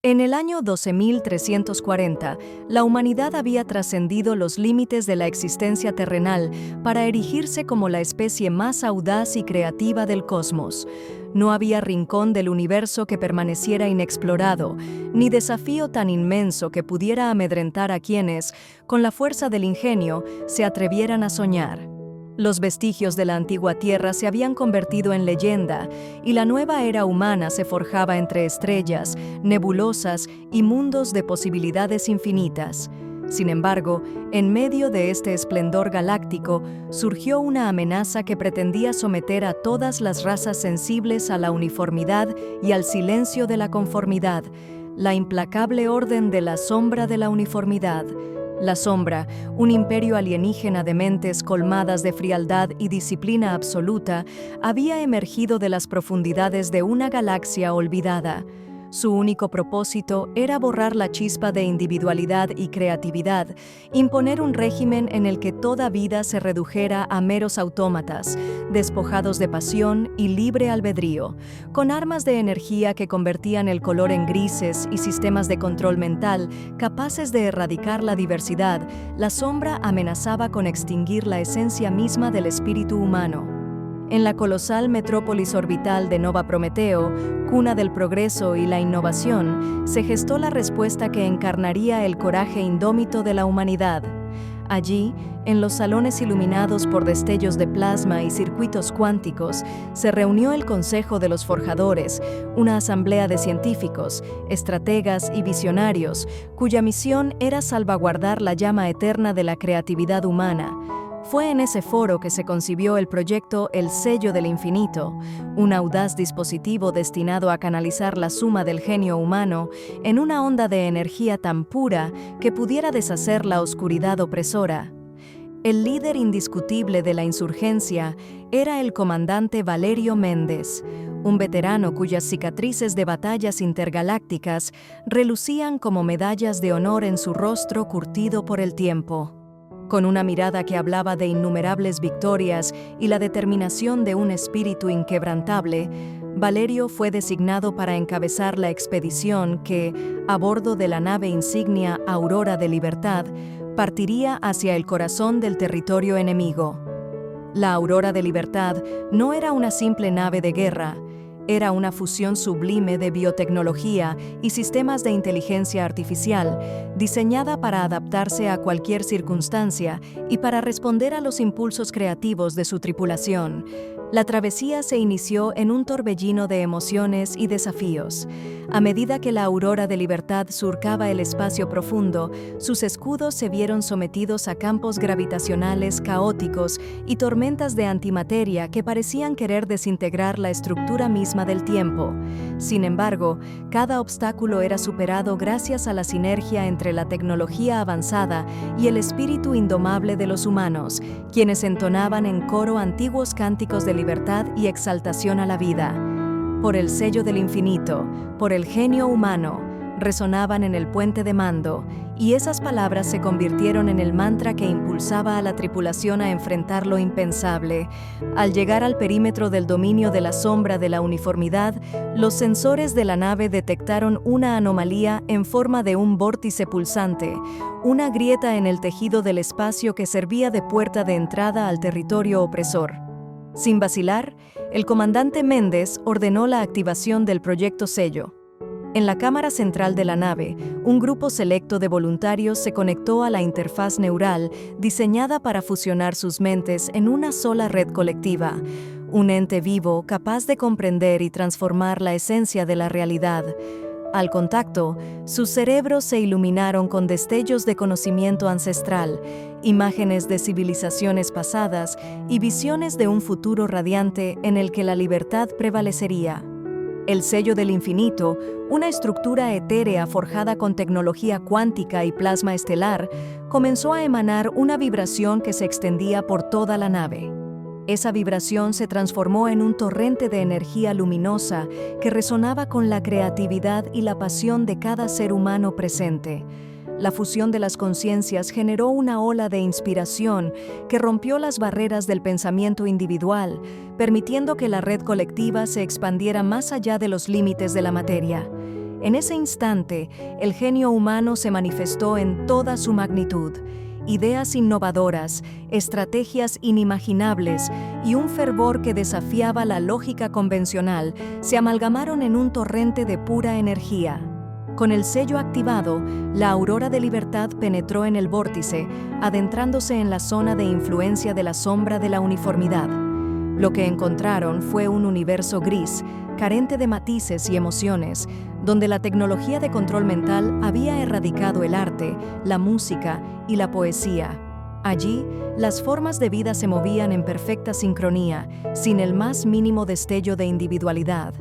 En el año 12.340, la humanidad había trascendido los límites de la existencia terrenal para erigirse como la especie más audaz y creativa del cosmos. No había rincón del universo que permaneciera inexplorado, ni desafío tan inmenso que pudiera amedrentar a quienes, con la fuerza del ingenio, se atrevieran a soñar. Los vestigios de la antigua Tierra se habían convertido en leyenda, y la nueva era humana se forjaba entre estrellas, nebulosas y mundos de posibilidades infinitas. Sin embargo, en medio de este esplendor galáctico, surgió una amenaza que pretendía someter a todas las razas sensibles a la uniformidad y al silencio de la conformidad, la implacable orden de la sombra de la uniformidad. La sombra, un imperio alienígena de mentes colmadas de frialdad y disciplina absoluta, había emergido de las profundidades de una galaxia olvidada. Su único propósito era borrar la chispa de individualidad y creatividad, imponer un régimen en el que toda vida se redujera a meros autómatas, despojados de pasión y libre albedrío, con armas de energía que convertían el color en grises y sistemas de control mental capaces de erradicar la diversidad. La sombra amenazaba con extinguir la esencia misma del espíritu humano. En la colosal metrópolis orbital de Nova Prometeo, cuna del progreso y la innovación, se gestó la respuesta que encarnaría el coraje indómito de la humanidad. Allí, en los salones iluminados por destellos de plasma y circuitos cuánticos, se reunió el Consejo de los Forjadores, una asamblea de científicos, estrategas y visionarios, cuya misión era salvaguardar la llama eterna de la creatividad humana. Fue en ese foro que se concibió el proyecto El Sello del Infinito, un audaz dispositivo destinado a canalizar la suma del genio humano en una onda de energía tan pura que pudiera deshacer la oscuridad opresora. El líder indiscutible de la insurgencia era el comandante Valerio Méndez, un veterano cuyas cicatrices de batallas intergalácticas relucían como medallas de honor en su rostro curtido por el tiempo. Con una mirada que hablaba de innumerables victorias y la determinación de un espíritu inquebrantable, Valerio fue designado para encabezar la expedición que, a bordo de la nave insignia Aurora de Libertad, partiría hacia el corazón del territorio enemigo. La Aurora de Libertad no era una simple nave de guerra, era una fusión sublime de biotecnología y sistemas de inteligencia artificial, diseñada para adaptarse a cualquier circunstancia y para responder a los impulsos creativos de su tripulación. La travesía se inició en un torbellino de emociones y desafíos. A medida que la Aurora de Libertad surcaba el espacio profundo, sus escudos se vieron sometidos a campos gravitacionales caóticos y tormentas de antimateria que parecían querer desintegrar la estructura misma del tiempo. Sin embargo, cada obstáculo era superado gracias a la sinergia entre la tecnología avanzada y el espíritu indomable de los humanos, quienes entonaban en coro antiguos cánticos de libertad y exaltación a la vida. Por el sello del infinito, por el genio humano, resonaban en el puente de mando, y esas palabras se convirtieron en el mantra que impulsaba a la tripulación a enfrentar lo impensable. Al llegar al perímetro del dominio de la sombra de la uniformidad, los sensores de la nave detectaron una anomalía en forma de un vórtice pulsante, una grieta en el tejido del espacio que servía de puerta de entrada al territorio opresor. Sin vacilar, el comandante Méndez ordenó la activación del proyecto Sello. En la cámara central de la nave, un grupo selecto de voluntarios se conectó a la interfaz neural diseñada para fusionar sus mentes en una sola red colectiva, un ente vivo capaz de comprender y transformar la esencia de la realidad. Al contacto, sus cerebros se iluminaron con destellos de conocimiento ancestral, imágenes de civilizaciones pasadas y visiones de un futuro radiante en el que la libertad prevalecería. El sello del infinito, una estructura etérea forjada con tecnología cuántica y plasma estelar, comenzó a emanar una vibración que se extendía por toda la nave. Esa vibración se transformó en un torrente de energía luminosa que resonaba con la creatividad y la pasión de cada ser humano presente. La fusión de las conciencias generó una ola de inspiración que rompió las barreras del pensamiento individual, permitiendo que la red colectiva se expandiera más allá de los límites de la materia. En ese instante, el genio humano se manifestó en toda su magnitud. Ideas innovadoras, estrategias inimaginables y un fervor que desafiaba la lógica convencional se amalgamaron en un torrente de pura energía. Con el sello activado, la aurora de libertad penetró en el vórtice, adentrándose en la zona de influencia de la sombra de la uniformidad. Lo que encontraron fue un universo gris, carente de matices y emociones, donde la tecnología de control mental había erradicado el arte, la música y la poesía. Allí, las formas de vida se movían en perfecta sincronía, sin el más mínimo destello de individualidad.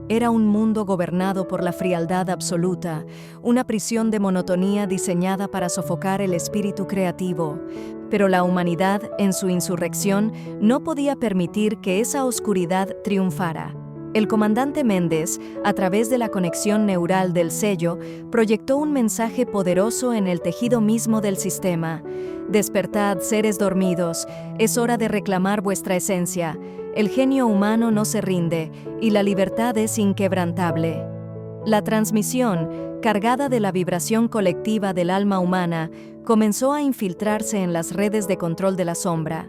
Era un mundo gobernado por la frialdad absoluta, una prisión de monotonía diseñada para sofocar el espíritu creativo. Pero la humanidad, en su insurrección, no podía permitir que esa oscuridad triunfara. El comandante Méndez, a través de la conexión neural del sello, proyectó un mensaje poderoso en el tejido mismo del sistema. Despertad, seres dormidos, es hora de reclamar vuestra esencia. El genio humano no se rinde y la libertad es inquebrantable. La transmisión, cargada de la vibración colectiva del alma humana, comenzó a infiltrarse en las redes de control de la sombra.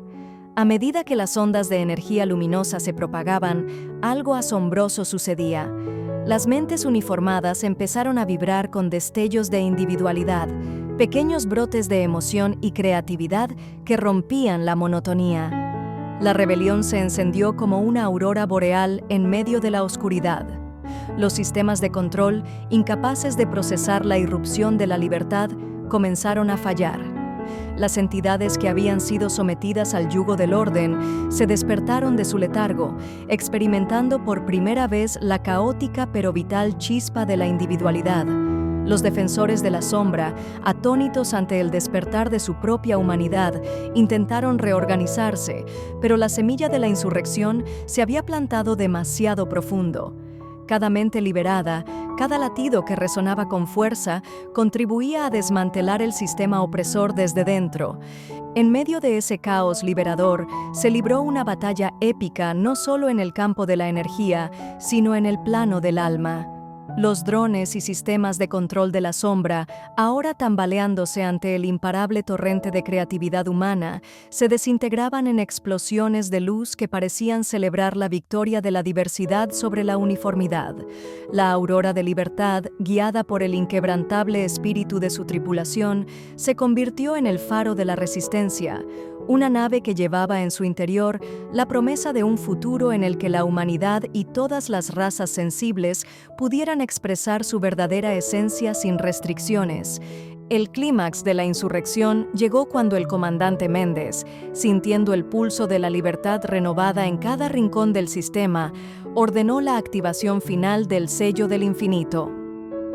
A medida que las ondas de energía luminosa se propagaban, algo asombroso sucedía. Las mentes uniformadas empezaron a vibrar con destellos de individualidad, pequeños brotes de emoción y creatividad que rompían la monotonía. La rebelión se encendió como una aurora boreal en medio de la oscuridad. Los sistemas de control, incapaces de procesar la irrupción de la libertad, comenzaron a fallar. Las entidades que habían sido sometidas al yugo del orden se despertaron de su letargo, experimentando por primera vez la caótica pero vital chispa de la individualidad. Los defensores de la sombra, atónitos ante el despertar de su propia humanidad, intentaron reorganizarse, pero la semilla de la insurrección se había plantado demasiado profundo. Cada mente liberada, cada latido que resonaba con fuerza, contribuía a desmantelar el sistema opresor desde dentro. En medio de ese caos liberador, se libró una batalla épica no solo en el campo de la energía, sino en el plano del alma. Los drones y sistemas de control de la sombra, ahora tambaleándose ante el imparable torrente de creatividad humana, se desintegraban en explosiones de luz que parecían celebrar la victoria de la diversidad sobre la uniformidad. La aurora de libertad, guiada por el inquebrantable espíritu de su tripulación, se convirtió en el faro de la resistencia, una nave que llevaba en su interior la promesa de un futuro en el que la humanidad y todas las razas sensibles pudieran expresar su verdadera esencia sin restricciones. El clímax de la insurrección llegó cuando el comandante Méndez, sintiendo el pulso de la libertad renovada en cada rincón del sistema, ordenó la activación final del sello del infinito.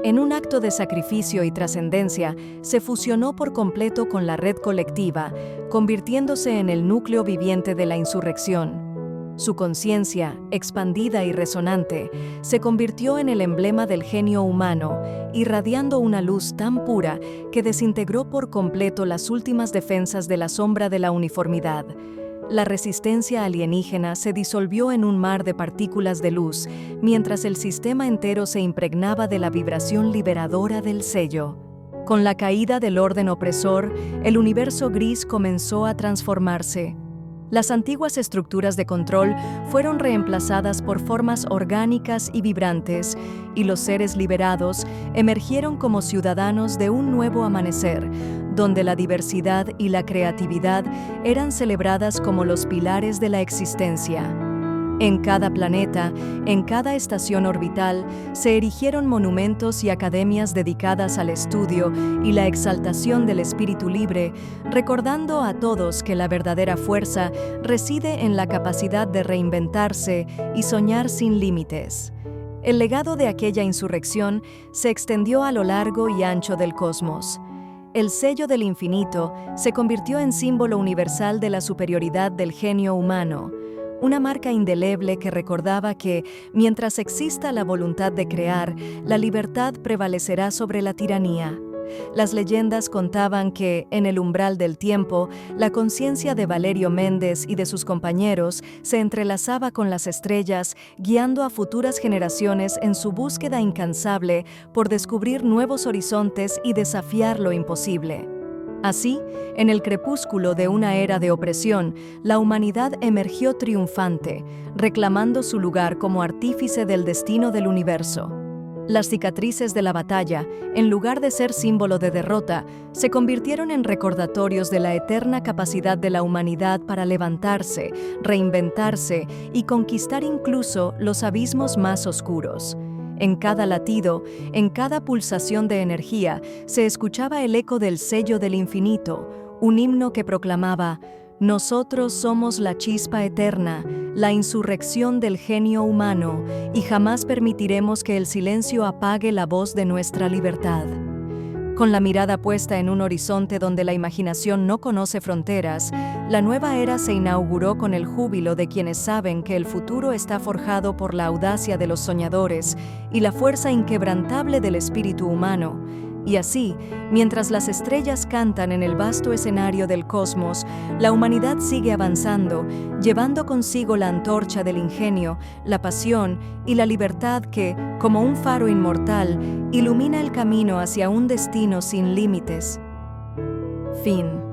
En un acto de sacrificio y trascendencia, se fusionó por completo con la red colectiva, convirtiéndose en el núcleo viviente de la insurrección. Su conciencia, expandida y resonante, se convirtió en el emblema del genio humano, irradiando una luz tan pura que desintegró por completo las últimas defensas de la sombra de la uniformidad. La resistencia alienígena se disolvió en un mar de partículas de luz, mientras el sistema entero se impregnaba de la vibración liberadora del sello. Con la caída del orden opresor, el universo gris comenzó a transformarse. Las antiguas estructuras de control fueron reemplazadas por formas orgánicas y vibrantes, y los seres liberados emergieron como ciudadanos de un nuevo amanecer, donde la diversidad y la creatividad eran celebradas como los pilares de la existencia. En cada planeta, en cada estación orbital, se erigieron monumentos y academias dedicadas al estudio y la exaltación del espíritu libre, recordando a todos que la verdadera fuerza reside en la capacidad de reinventarse y soñar sin límites. El legado de aquella insurrección se extendió a lo largo y ancho del cosmos. El sello del infinito se convirtió en símbolo universal de la superioridad del genio humano, una marca indeleble que recordaba que, mientras exista la voluntad de crear, la libertad prevalecerá sobre la tiranía. Las leyendas contaban que, en el umbral del tiempo, la conciencia de Valerio Méndez y de sus compañeros se entrelazaba con las estrellas, guiando a futuras generaciones en su búsqueda incansable por descubrir nuevos horizontes y desafiar lo imposible. Así, en el crepúsculo de una era de opresión, la humanidad emergió triunfante, reclamando su lugar como artífice del destino del universo. Las cicatrices de la batalla, en lugar de ser símbolo de derrota, se convirtieron en recordatorios de la eterna capacidad de la humanidad para levantarse, reinventarse y conquistar incluso los abismos más oscuros. En cada latido, en cada pulsación de energía, se escuchaba el eco del sello del infinito, un himno que proclamaba: «Nosotros somos la chispa eterna, la insurrección del genio humano, y jamás permitiremos que el silencio apague la voz de nuestra libertad». Con la mirada puesta en un horizonte donde la imaginación no conoce fronteras, la nueva era se inauguró con el júbilo de quienes saben que el futuro está forjado por la audacia de los soñadores y la fuerza inquebrantable del espíritu humano. Y así, mientras las estrellas cantan en el vasto escenario del cosmos, la humanidad sigue avanzando, llevando consigo la antorcha del ingenio, la pasión y la libertad que, como un faro inmortal, ilumina el camino hacia un destino sin límites. Fin.